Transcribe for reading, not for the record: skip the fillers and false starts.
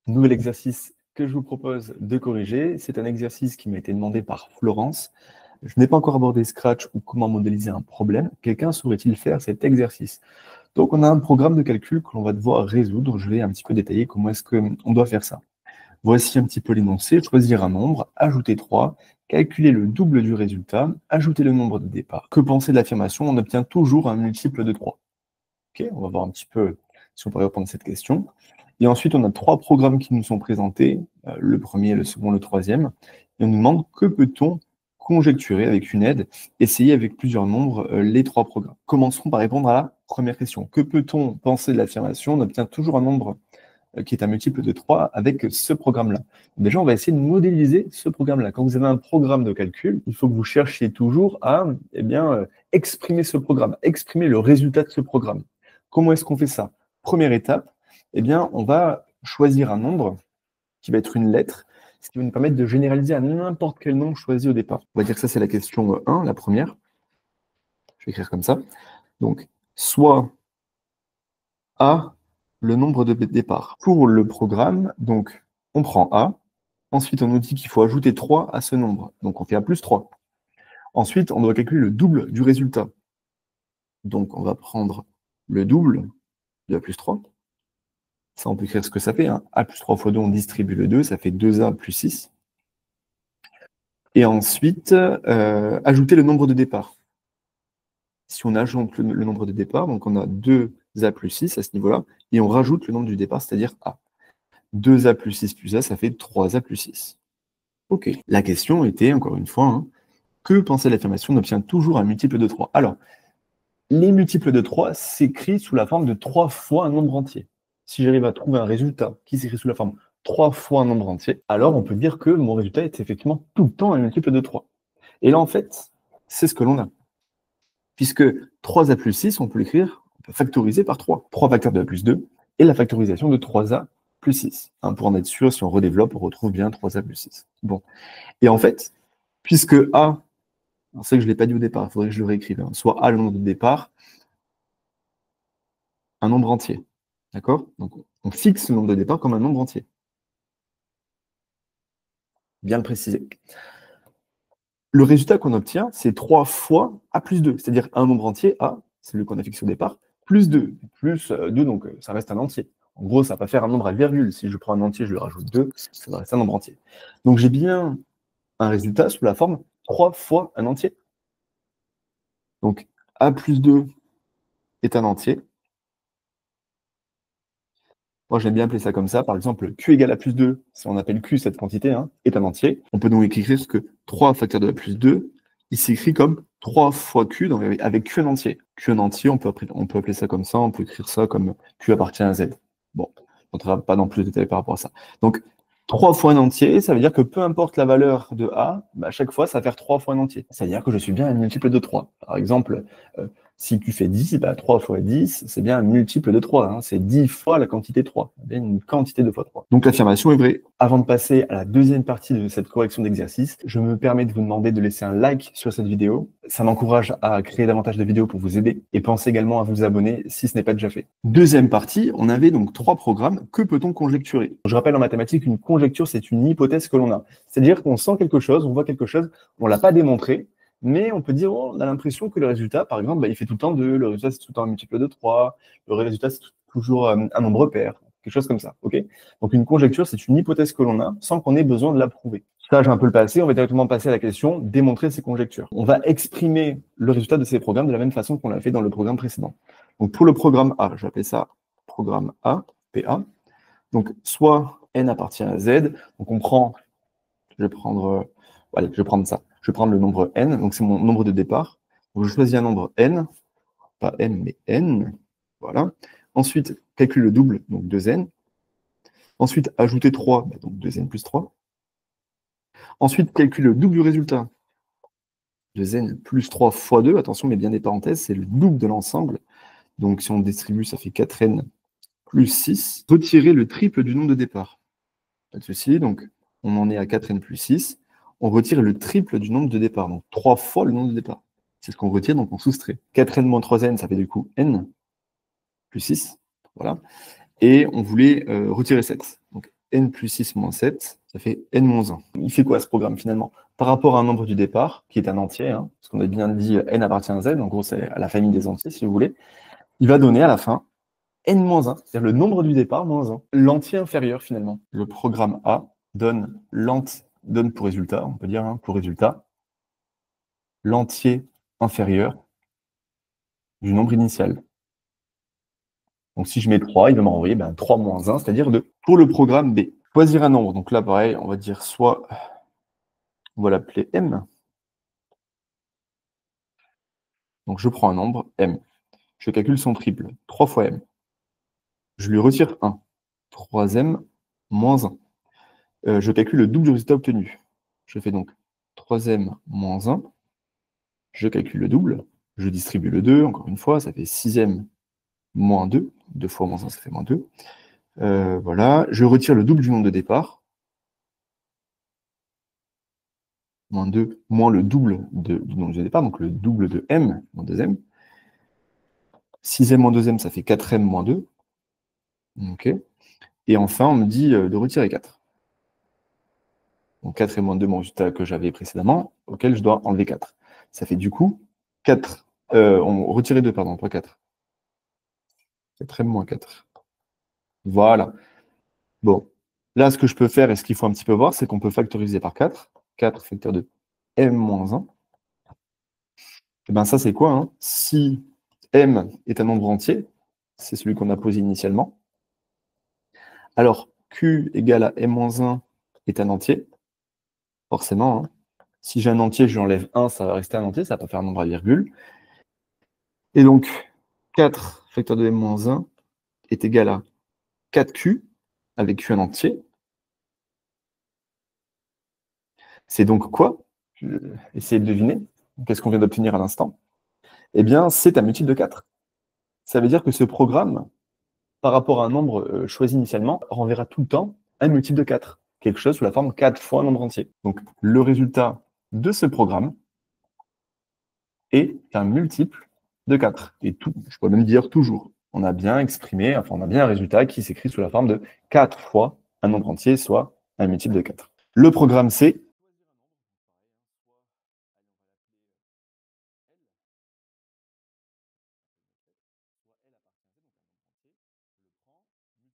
Nouvel exercice que je vous propose de corriger. C'est un exercice qui m'a été demandé par Florence. Je n'ai pas encore abordé Scratch ou comment modéliser un problème. Quelqu'un saurait-il faire cet exercice? Donc, on a un programme de calcul que l'on va devoir résoudre. Je vais un petit peu détailler comment est-ce qu'on doit faire ça. Voici un petit peu l'énoncé. Choisir un nombre, ajouter 3, calculer le double du résultat, ajouter le nombre de départ. Que penser de l'affirmation? On obtient toujours un multiple de 3. Ok, on va voir un petit peu si on peut répondre à cette question. Et ensuite, on a 3 programmes qui nous sont présentés, le premier, le second, le troisième. Et on nous demande que peut-on conjecturer avec une aide, essayer avec plusieurs nombres les 3 programmes. Commençons par répondre à la première question. Que peut-on penser de l'affirmation? On obtient toujours un nombre qui est un multiple de 3 avec ce programme-là. Déjà, on va essayer de modéliser ce programme-là. Quand vous avez un programme de calcul, il faut que vous cherchiez toujours à exprimer ce programme, exprimer le résultat de ce programme. Comment est-ce qu'on fait ça? Première étape, on va choisir un nombre qui va être une lettre, ce qui va nous permettre de généraliser à n'importe quel nombre choisi au départ. On va dire que ça, c'est la question 1, la première. Je vais écrire comme ça. Donc, soit A, le nombre de départ. Pour le programme, donc, on prend A. Ensuite, on nous dit qu'il faut ajouter 3 à ce nombre. Donc, on fait A plus 3. Ensuite, on doit calculer le double du résultat. Donc, on va prendre le double de A plus 3. Ça, on peut écrire ce que ça fait. Hein. A plus 3 fois 2, on distribue le 2, ça fait 2A plus 6. Et ensuite, ajouter le nombre de départ. Si on ajoute le nombre de départ, donc on a 2A plus 6 à ce niveau-là, et on rajoute le nombre du départ, c'est-à-dire A. 2A plus 6 plus A, ça fait 3A plus 6. Ok. La question était, encore une fois, que penser de l'affirmation? On obtient toujours un multiple de 3. Alors, les multiples de 3 s'écrivent sous la forme de 3 fois un nombre entier. Si j'arrive à trouver un résultat qui s'écrit sous la forme 3 fois un nombre entier, alors on peut dire que mon résultat est effectivement tout le temps un multiple de 3. Et là, en fait, c'est ce que l'on a. Puisque 3A plus 6, on peut l'écrire, on peut factoriser par 3. 3 facteurs de A plus 2, et la factorisation de 3A plus 6. Pour en être sûr, si on redéveloppe, on retrouve bien 3A plus 6. Bon. Et en fait, puisque A, c'est que je ne l'ai pas dit au départ, il faudrait que je le réécrive, soit A, le nombre de départ, un nombre entier. D'accord? Donc, on fixe le nombre de départ comme un nombre entier. Bien le préciser. Le résultat qu'on obtient, c'est 3 fois A plus 2, c'est-à-dire un nombre entier, A, c'est le qu'on a fixé au départ, plus 2. Plus 2, donc ça reste un entier. En gros, ça ne va pas faire un nombre à virgule. Si je prends un entier, je lui rajoute 2, ça va rester un nombre entier. Donc j'ai bien un résultat sous la forme 3 fois un entier. Donc A plus 2 est un entier. Moi, j'aime bien appeler ça comme ça. Par exemple, Q égale A plus 2, si on appelle Q cette quantité, est un entier. On peut donc écrire ce que 3 facteur de A plus 2, il s'écrit comme 3 fois Q, donc avec Q en entier. Q en entier, on peut appeler ça comme ça, on peut écrire ça comme Q appartient à Z. Bon, on ne rentrera pas dans plus de détails par rapport à ça. Donc, 3 fois un entier, ça veut dire que peu importe la valeur de A, à chaque fois, ça va faire 3 fois un entier. C'est-à-dire que je suis bien un multiple de 3. Par exemple, si Q fait 10, 3 fois 10, c'est bien un multiple de 3. C'est 10 fois la quantité 3. C'est une quantité de fois 3. Donc l'affirmation est vraie. Avant de passer à la deuxième partie de cette correction d'exercice, je me permets de vous demander de laisser un like sur cette vidéo. Ça m'encourage à créer davantage de vidéos pour vous aider. Et pensez également à vous abonner si ce n'est pas déjà fait. Deuxième partie, on avait donc 3 programmes. Que peut-on conjecturer? Je rappelle en mathématiques, une conjecture, c'est une hypothèse que l'on a. C'est-à-dire qu'on sent quelque chose, on voit quelque chose, on ne l'a pas démontré, mais on peut dire, on a l'impression que le résultat, par exemple, il fait tout le temps 2, le résultat, c'est tout le temps un multiple de 3, le résultat, c'est toujours un nombre pair, quelque chose comme ça. Okay, donc, une conjecture, c'est une hypothèse que l'on a sans qu'on ait besoin de la prouver. Ça, j'ai un peu le passé, on va directement passer à la question démontrer ces conjectures. On va exprimer le résultat de ces programmes de la même façon qu'on l'a fait dans le programme précédent. Donc, pour le programme A, je vais appeler ça programme A, PA. Donc, soit N appartient à Z, donc on prend, je vais prendre ça. Je vais prendre le nombre n, donc c'est mon nombre de départ. Donc je choisis un nombre n, pas m, mais n. Voilà. Ensuite, calcule le double, donc 2n. Ensuite, ajouter 3, donc 2n plus 3. Ensuite, calcule le double du résultat. 2n plus 3 fois 2, attention, mais bien des parenthèses, c'est le double de l'ensemble. Donc si on distribue, ça fait 4n plus 6. Retirer le triple du nombre de départ. Pas de souci, donc on en est à 4n plus 6. On retire le triple du nombre de départ, donc 3 fois le nombre de départ. C'est ce qu'on retire, donc on soustrait. 4n moins 3n, ça fait du coup n plus 6. Voilà. Et on voulait retirer 7. Donc n plus 6 moins 7, ça fait n moins 1. Il fait quoi ce programme finalement? Par rapport à un nombre du départ, qui est un entier, hein, parce qu'on a bien dit n appartient à z, en gros c'est à la famille des entiers si vous voulez, il va donner à la fin n moins 1, c'est-à-dire le nombre du départ moins 1, l'entier inférieur finalement. Le programme A donne pour résultat, on peut dire, hein, pour résultat, l'entier inférieur du nombre initial. Donc si je mets 3, il va m'envoyer 3 moins 1, c'est-à-dire 2. Pour le programme B, choisir un nombre. Donc là, pareil, on va dire soit, on va l'appeler M. Donc je prends un nombre, M. Je calcule son triple, 3 fois M. Je lui retire 1. 3M moins 1. Je calcule le double du résultat obtenu. Je fais donc 3M moins 1. Je calcule le double. Je distribue le 2, encore une fois, ça fait 6M moins 2. 2 fois moins 1, ça fait moins 2. Voilà. Je retire le double du nombre de départ. Moins 2, moins le double du nombre de départ, donc le double de M, moins 2M. 6M moins 2M, ça fait 4M moins 2. OK. Et enfin, on me dit de retirer 4. Donc 4M moins 2, mon résultat que j'avais précédemment, auquel je dois enlever 4. Ça fait du coup 4. On retirait 2, pardon, pas 4. 4M moins 4. Voilà. Bon. Là, ce que je peux faire, et ce qu'il faut un petit peu voir, c'est qu'on peut factoriser par 4. 4 facteur de M moins 1. Et bien ça, c'est quoi, hein? Si M est un nombre entier, c'est celui qu'on a posé initialement, alors Q égale à M-1 est un entier, forcément. Hein. Si j'ai un entier, je lui enlève 1, ça va rester un entier, ça va pas faire un nombre à virgule. Et donc, 4 facteur de M-1 est égal à 4Q, avec Q un entier. C'est donc quoi? Essayez de deviner. Qu'est-ce qu'on vient d'obtenir à l'instant? Eh bien, c'est un multiple de 4. Ça veut dire que ce programme, par rapport à un nombre choisi initialement, renverra tout le temps un multiple de 4. Quelque chose sous la forme 4 fois un nombre entier. Donc, le résultat de ce programme est un multiple de 4. Et tout, je peux même dire toujours. On a bien exprimé, enfin, on a bien un résultat qui s'écrit sous la forme de 4 fois un nombre entier, soit un multiple de 4. Le programme C